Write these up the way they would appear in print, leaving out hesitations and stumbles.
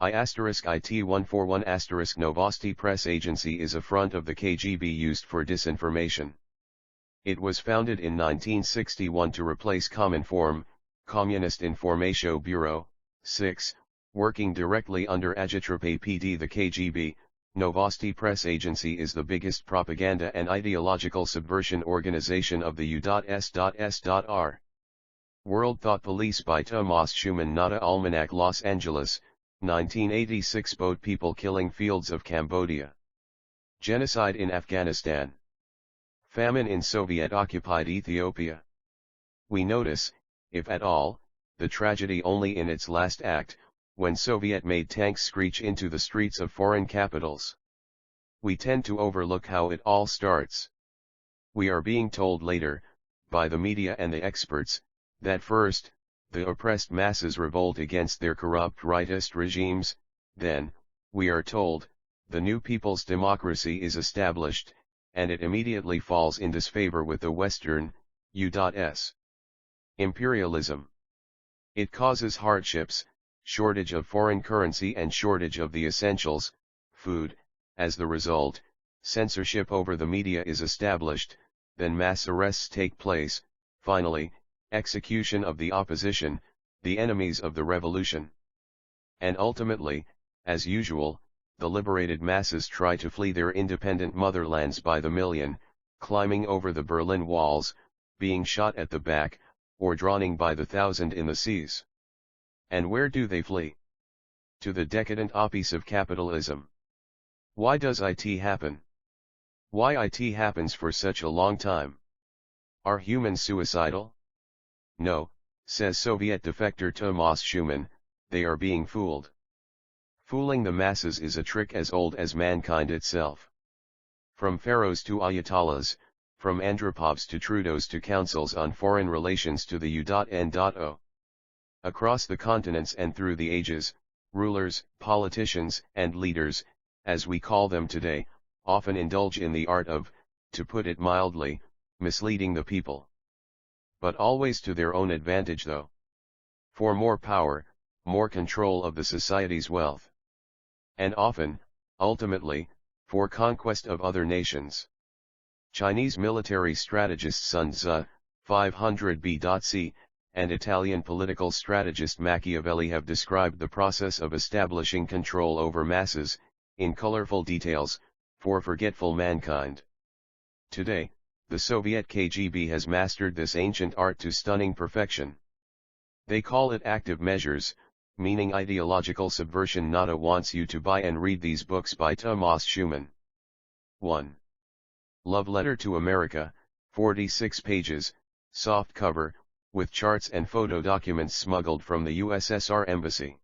I*IT141* Novosti Press Agency is a front of the KGB used for disinformation. It was founded in 1961 to replace Cominform, Communist Informatio Bureau, 6, working directly under Agitprop PD. The KGB, Novosti Press Agency, is the biggest propaganda and ideological subversion organization of the U.S.S.R. World Thought Police by Tomas Schuman. Nata Almanac, Los Angeles, 1986. Boat people killing fields of Cambodia. Genocide in Afghanistan. Famine in Soviet-occupied Ethiopia. We notice, if at all, the tragedy only in its last act, when Soviet-made tanks screech into the streets of foreign capitals. We tend to overlook how it all starts. We are being told later, by the media and the experts, that first, the oppressed masses revolt against their corrupt rightist regimes, then, we are told, the new people's democracy is established, and it immediately falls in disfavor with the Western, U.S. imperialism. It causes hardships, shortage of foreign currency and shortage of the essentials, food. As the result, censorship over the media is established, then mass arrests take place, finally, execution of the opposition, the enemies of the revolution. And ultimately, as usual, the liberated masses try to flee their independent motherlands by the million, climbing over the Berlin walls, being shot at the back, or drowning by the thousand in the seas. And where do they flee? To the decadent abyss of capitalism. Why does it happen? Why it happens for such a long time? Are humans suicidal? No, says Soviet defector Tomas Schuman, they are being fooled. Fooling the masses is a trick as old as mankind itself. From pharaohs to ayatollahs, from Andropovs to Trudeaus to councils on foreign relations to the U.N.O. Across the continents and through the ages, rulers, politicians, and leaders, as we call them today, often indulge in the art of, to put it mildly, misleading the people. But always to their own advantage though. For more power, more control of the society's wealth. And often, ultimately, for conquest of other nations. Chinese military strategist Sun Tzu, 500 BC, and Italian political strategist Machiavelli have described the process of establishing control over masses, in colorful details, for forgetful mankind. Today, the Soviet KGB has mastered this ancient art to stunning perfection. They call it active measures, meaning ideological subversion. Nata wants you to buy and read these books by Tomas Schuman. 1. Love Letter to America, 46 pages, soft cover, with charts and photo documents smuggled from the USSR Embassy.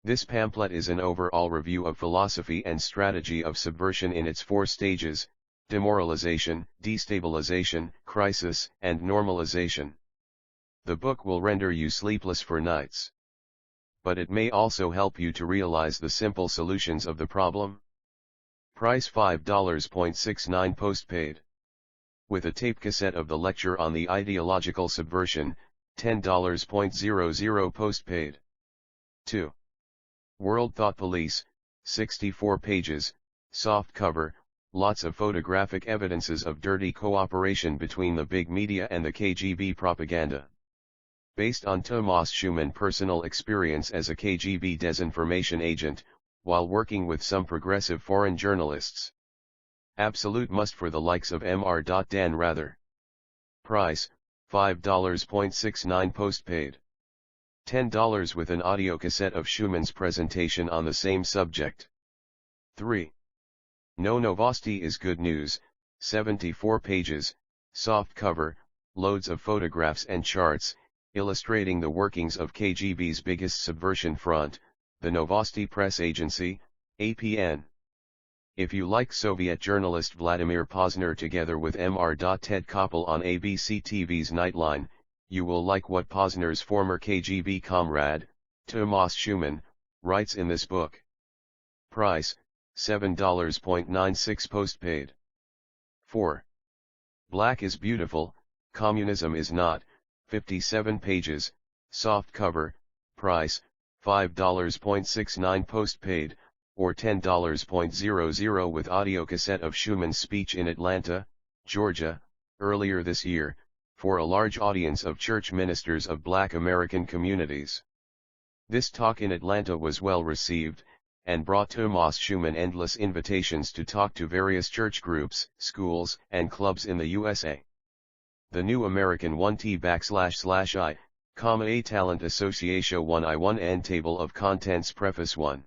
This pamphlet is an overall review of philosophy and strategy of subversion in its 4 stages: demoralization, destabilization, crisis, and normalization. The book will render you sleepless for nights. But it may also help you to realize the simple solutions of the problem. Price $5.69 postpaid. With a tape cassette of the lecture on the ideological subversion, $10.00 postpaid. 2. World Thought Police, 64 pages, soft cover, lots of photographic evidences of dirty cooperation between the big media and the KGB propaganda. Based on Tomas Schuman's personal experience as a KGB disinformation agent, while working with some progressive foreign journalists. Absolute must for the likes of Mr. Dan Rather. Price, $5.69 postpaid. $10 with an audio cassette of Schuman's presentation on the same subject. 3. No Novosti is Good News, 74 pages, soft cover, loads of photographs and charts, illustrating the workings of KGB's biggest subversion front, the Novosti Press Agency, APN. If you like Soviet journalist Vladimir Posner together with Mr. Ted Koppel on ABC TV's Nightline, you will like what Posner's former KGB comrade, Tomas Schuman, writes in this book. Price, $7.96 postpaid. 4. Black is Beautiful, Communism is Not, 57 pages, soft cover, price, $5.69 postpaid, or $10.00 with audio cassette of Schuman's speech in Atlanta, Georgia, earlier this year, for a large audience of church ministers of Black American communities. This talk in Atlanta was well received, and brought Tomas Schuman endless invitations to talk to various church groups, schools, and clubs in the USA. The New American 1T//I, A Talent Association 1I1N Table of Contents Preface 1.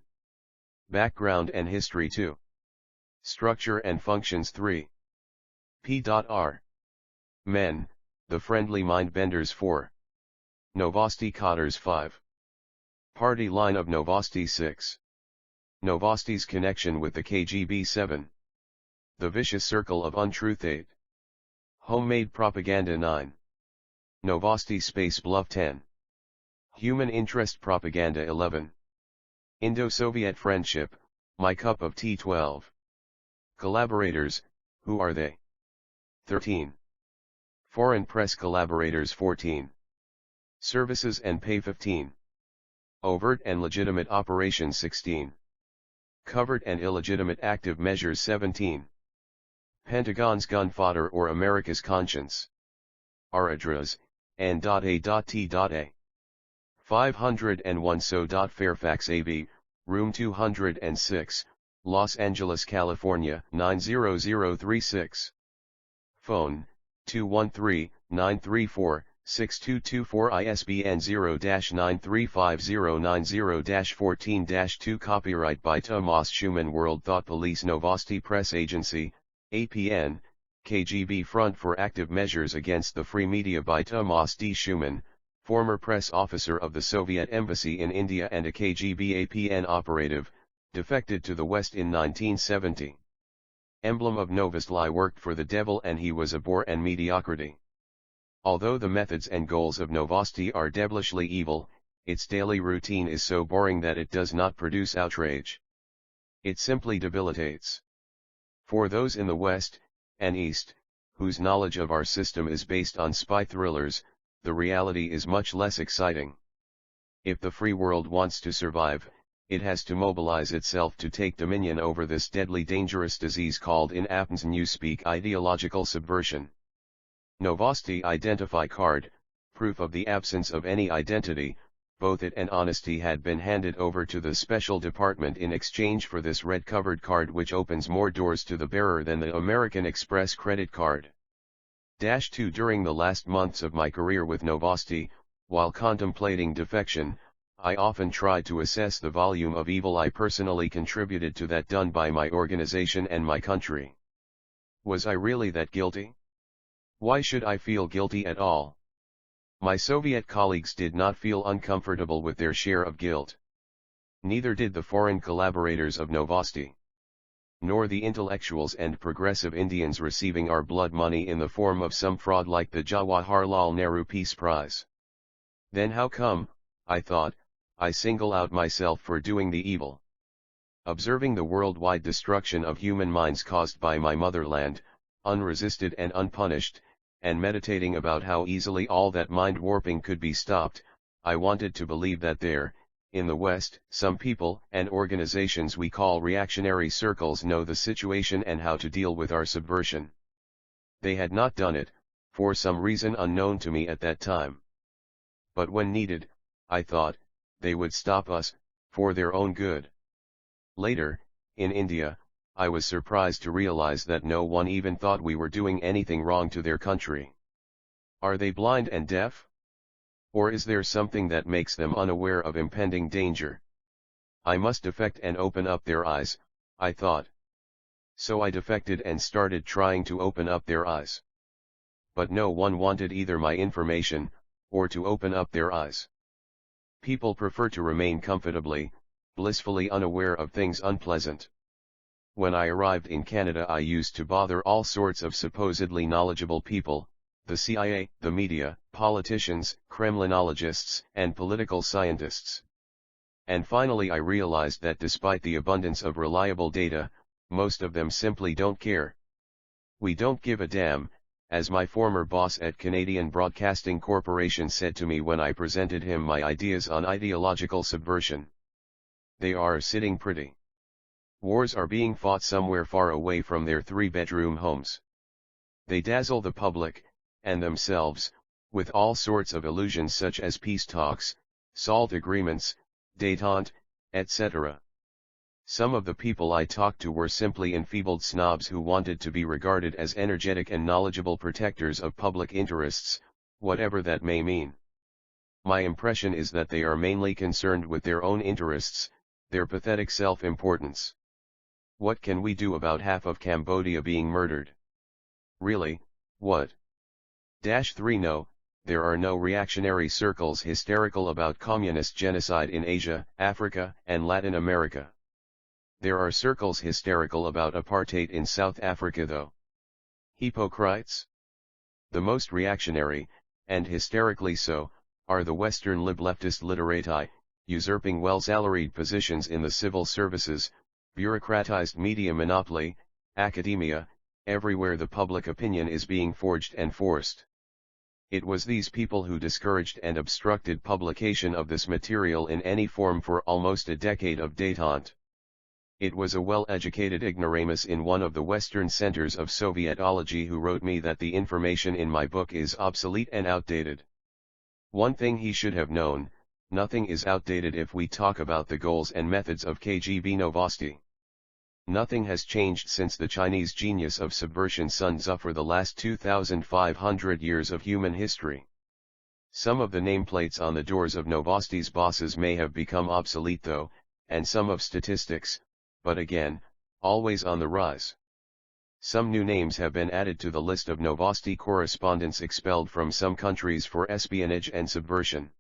Background and History 2. Structure and Functions 3. P.R. Men, the Friendly Mind-Benders 4. Novosti Cotters 5. Party line of Novosti 6. Novosti's connection with the KGB 7. The Vicious Circle of Untruth 8. Homemade Propaganda 9. Novosti Space Bluff 10. Human Interest Propaganda 11. Indo-Soviet Friendship, My Cup of Tea 12. Collaborators, Who Are They? 13. Foreign Press Collaborators 14. Services and Pay 15. Overt and Legitimate Operations 16. Covert and Illegitimate Active Measures 17. Pentagon's Gun Fodder or America's Conscience. Our address, n.a.t.a. 501 So. Fairfax AB, Room 206, Los Angeles, California 90036. Phone, 213-934-6224 ISBN 0-93509-0-14-2 Copyright by Tomas Schuman World Thought Police Novosti Press Agency, APN, KGB Front for Active Measures Against the Free Media by Tomas D. Schuman, former press officer of the Soviet Embassy in India and a KGB APN operative, defected to the West in 1970. Emblem of Novosti worked for the devil and he was a bore and mediocrity. Although the methods and goals of Novosti are devilishly evil, its daily routine is so boring that it does not produce outrage. It simply debilitates. For those in the West, and East, whose knowledge of our system is based on spy thrillers, the reality is much less exciting. If the free world wants to survive, it has to mobilize itself to take dominion over this deadly dangerous disease called in Appen's newspeak ideological subversion. Novosti Identify Card, proof of the absence of any identity, both it and honesty had been handed over to the special department in exchange for this red-covered card which opens more doors to the bearer than the American Express credit card. 2 During the last months of my career with Novosti, while contemplating defection, I often tried to assess the volume of evil I personally contributed to that done by my organization and my country. Was I really that guilty? Why should I feel guilty at all? My Soviet colleagues did not feel uncomfortable with their share of guilt. Neither did the foreign collaborators of Novosti. Nor the intellectuals and progressive Indians receiving our blood money in the form of some fraud like the Jawaharlal Nehru Peace Prize. Then how come, I thought, I single out myself for doing the evil? Observing the worldwide destruction of human minds caused by my motherland, unresisted and unpunished, and meditating about how easily all that mind warping could be stopped, I wanted to believe that there, in the West, some people and organizations we call reactionary circles know the situation and how to deal with our subversion. They had not done it, for some reason unknown to me at that time. But when needed, I thought, they would stop us, for their own good. Later, in India, I was surprised to realize that no one even thought we were doing anything wrong to their country. Are they blind and deaf? Or is there something that makes them unaware of impending danger? I must defect and open up their eyes, I thought. So I defected and started trying to open up their eyes. But no one wanted either my information, or to open up their eyes. People prefer to remain comfortably, blissfully unaware of things unpleasant. When I arrived in Canada I used to bother all sorts of supposedly knowledgeable people, the CIA, the media, politicians, Kremlinologists, and political scientists. And finally I realized that despite the abundance of reliable data, most of them simply don't care. We don't give a damn, as my former boss at Canadian Broadcasting Corporation said to me when I presented him my ideas on ideological subversion. They are sitting pretty. Wars are being fought somewhere far away from their three-bedroom homes. They dazzle the public, and themselves, with all sorts of illusions such as peace talks, SALT agreements, détente, etc. Some of the people I talked to were simply enfeebled snobs who wanted to be regarded as energetic and knowledgeable protectors of public interests, whatever that may mean. My impression is that they are mainly concerned with their own interests, their pathetic self-importance. What can we do about half of Cambodia being murdered? Really, what? 3 No, there are no reactionary circles hysterical about communist genocide in Asia, Africa, and Latin America. There are circles hysterical about apartheid in South Africa though. Hypocrites? The most reactionary, and hysterically so, are the Western lib-leftist literati, usurping well-salaried positions in the civil services, bureaucratized media monopoly, academia, everywhere the public opinion is being forged and forced. It was these people who discouraged and obstructed publication of this material in any form for almost a decade of détente. It was a well-educated ignoramus in one of the Western centers of Sovietology who wrote me that the information in my book is obsolete and outdated. One thing he should have known, nothing is outdated if we talk about the goals and methods of KGB Novosti. Nothing has changed since the Chinese genius of subversion Sun Tzu for the last 2,500 years of human history. Some of the nameplates on the doors of Novosti's bosses may have become obsolete though, and some of statistics, but again, always on the rise. Some new names have been added to the list of Novosti correspondents expelled from some countries for espionage and subversion.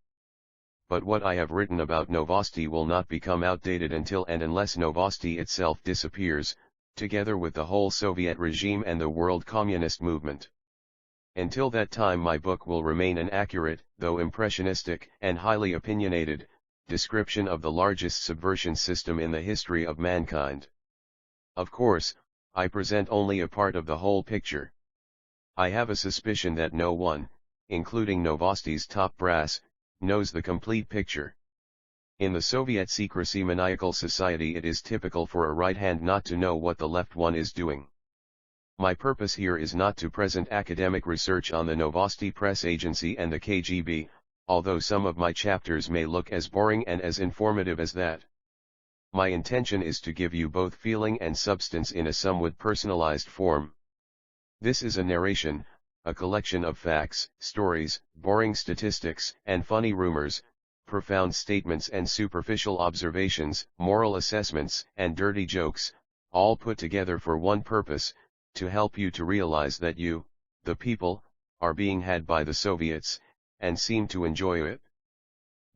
But what I have written about Novosti will not become outdated until and unless Novosti itself disappears, together with the whole Soviet regime and the world communist movement. Until that time my book will remain an accurate, though impressionistic and highly opinionated, description of the largest subversion system in the history of mankind. Of course, I present only a part of the whole picture. I have a suspicion that no one, including Novosti's top brass, knows the complete picture. In the Soviet secrecy maniacal society it is typical for a right hand not to know what the left one is doing. My purpose here is not to present academic research on the Novosti Press Agency and the KGB, although some of my chapters may look as boring and as informative as that. My intention is to give you both feeling and substance in a somewhat personalized form. This is a narration, a collection of facts, stories, boring statistics, and funny rumors, profound statements and superficial observations, moral assessments, and dirty jokes, all put together for one purpose, to help you to realize that you, the people, are being had by the Soviets, and seem to enjoy it.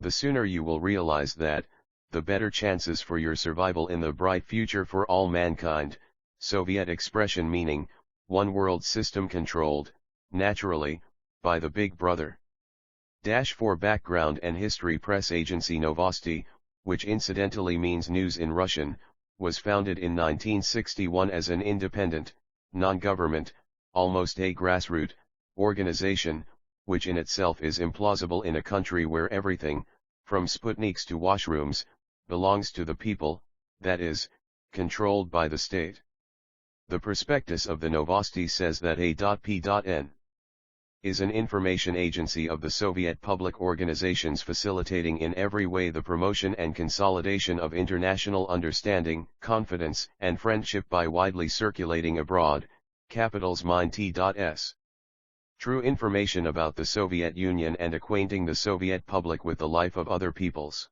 The sooner you will realize that, the better chances for your survival in the bright future for all mankind. Soviet expression meaning, one world system controlled, naturally, by the Big Brother. For background and history Press Agency Novosti, which incidentally means news in Russian, was founded in 1961 as an independent, non-government, almost a grassroots, organization, which in itself is implausible in a country where everything, from Sputniks to washrooms, belongs to the people, that is, controlled by the state. The prospectus of the Novosti says that A.P.N. is an information agency of the Soviet public organizations facilitating in every way the promotion and consolidation of international understanding, confidence, and friendship by widely circulating abroad, capitals mine T.S. true information about the Soviet Union and acquainting the Soviet public with the life of other peoples.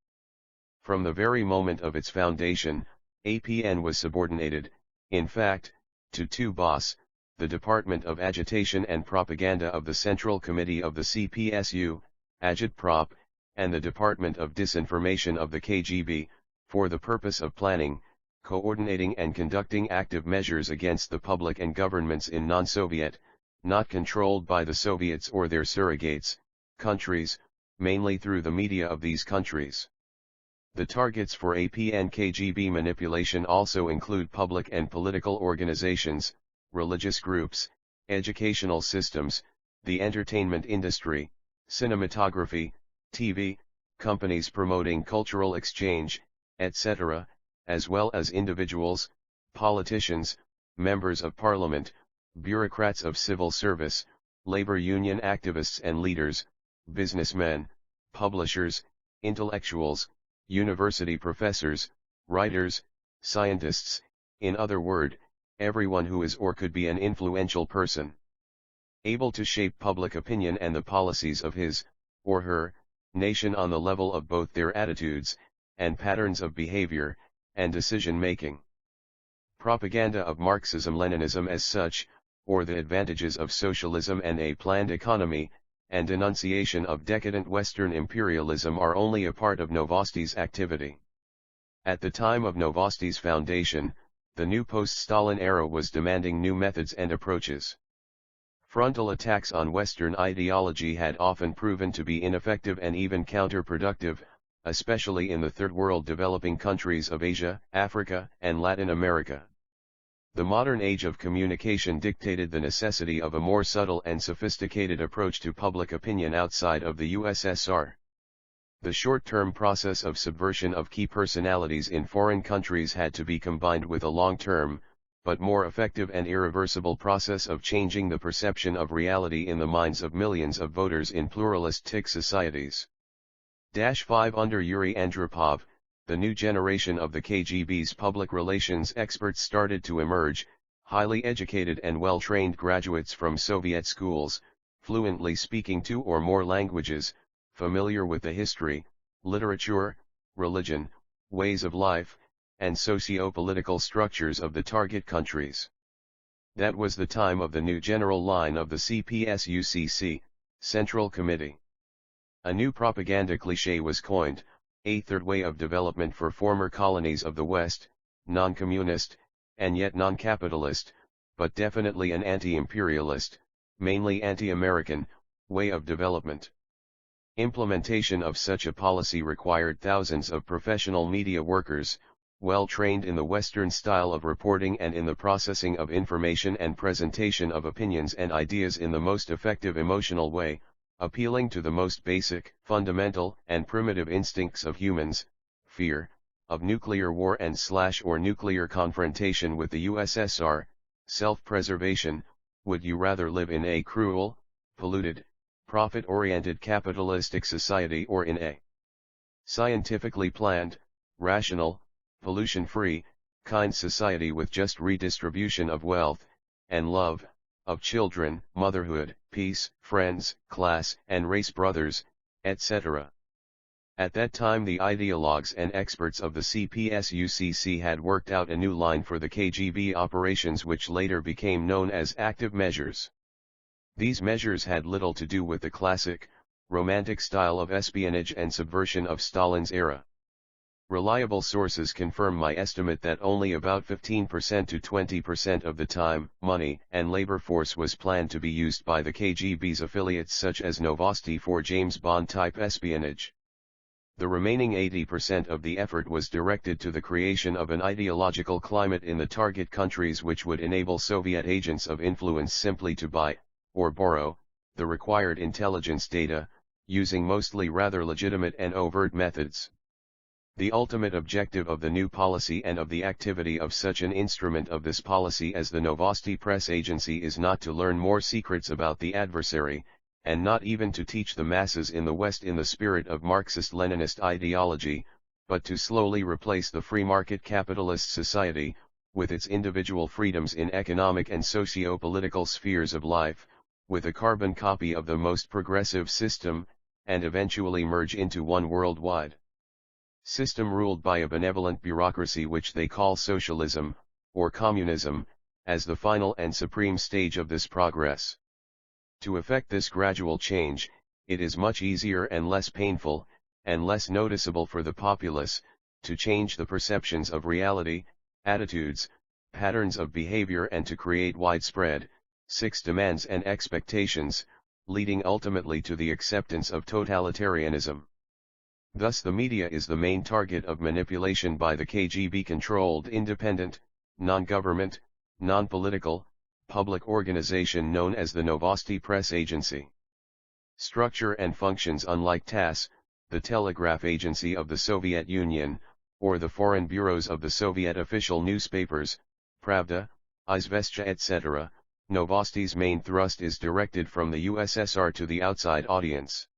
From the very moment of its foundation, APN was subordinated, in fact, to two BOS, the Department of Agitation and Propaganda of the Central Committee of the CPSU, Agitprop, and the Department of Disinformation of the KGB, for the purpose of planning, coordinating and conducting active measures against the public and governments in non-Soviet, not controlled by the Soviets or their surrogates, countries, mainly through the media of these countries. The targets for APN KGB manipulation also include public and political organizations, religious groups, educational systems, the entertainment industry, cinematography, TV, companies promoting cultural exchange, etc., as well as individuals, politicians, members of parliament, bureaucrats of civil service, labor union activists and leaders, businessmen, publishers, intellectuals, university professors, writers, scientists, in other words, everyone who is or could be an influential person, able to shape public opinion and the policies of his, or her, nation on the level of both their attitudes, and patterns of behavior, and decision-making. Propaganda of Marxism-Leninism as such, or the advantages of socialism and a planned economy, and denunciation of decadent Western imperialism are only a part of Novosti's activity. At the time of Novosti's foundation, the new post-Stalin era was demanding new methods and approaches. Frontal attacks on Western ideology had often proven to be ineffective and even counterproductive, especially in the Third World developing countries of Asia, Africa, and Latin America. The modern age of communication dictated the necessity of a more subtle and sophisticated approach to public opinion outside of the USSR. The short-term process of subversion of key personalities in foreign countries had to be combined with a long-term, but more effective and irreversible process of changing the perception of reality in the minds of millions of voters in pluralistic societies. 5 Under Yuri Andropov, the new generation of the KGB's public relations experts started to emerge, highly educated and well-trained graduates from Soviet schools, fluently speaking 2 or more languages, familiar with the history, literature, religion, ways of life, and socio-political structures of the target countries. That was the time of the new general line of the CPSUCC, Central Committee. A new propaganda cliché was coined, a third way of development for former colonies of the West, non-communist, and yet non-capitalist, but definitely an anti-imperialist, mainly anti-American, way of development. Implementation of such a policy required thousands of professional media workers, well trained in the Western style of reporting and in the processing of information and presentation of opinions and ideas in the most effective emotional way, appealing to the most basic, fundamental, and primitive instincts of humans, fear, of nuclear war and or nuclear confrontation with the USSR, self-preservation, would you rather live in a cruel, polluted, profit-oriented capitalistic society or in a scientifically planned, rational, pollution-free, kind society with just redistribution of wealth, and love, of children, motherhood, peace, friends, class and race brothers, etc. At that time the ideologues and experts of the CPSUCC had worked out a new line for the KGB operations which later became known as active measures. These measures had little to do with the classic, romantic style of espionage and subversion of Stalin's era. Reliable sources confirm my estimate that only about 15% to 20% of the time, money, and labor force was planned to be used by the KGB's affiliates such as Novosti for James Bond-type espionage. The remaining 80% of the effort was directed to the creation of an ideological climate in the target countries which would enable Soviet agents of influence simply to buy, or borrow, the required intelligence data, using mostly rather legitimate and overt methods. The ultimate objective of the new policy and of the activity of such an instrument of this policy as the Novosti Press Agency is not to learn more secrets about the adversary, and not even to teach the masses in the West in the spirit of Marxist-Leninist ideology, but to slowly replace the free market capitalist society, with its individual freedoms in economic and socio-political spheres of life, with a carbon copy of the most progressive system, and eventually merge into one worldwide system ruled by a benevolent bureaucracy which they call socialism, or communism, as the final and supreme stage of this progress. To effect this gradual change, it is much easier and less painful, and less noticeable for the populace, to change the perceptions of reality, attitudes, patterns of behavior and to create widespread, demands and expectations, leading ultimately to the acceptance of totalitarianism. Thus the media is the main target of manipulation by the KGB-controlled independent, non-government, non-political, public organization known as the Novosti Press Agency. Structure and functions: unlike TASS, the telegraph agency of the Soviet Union, or the foreign bureaus of the Soviet official newspapers, Pravda, Izvestia etc., Novosti's main thrust is directed from the USSR to the outside audience.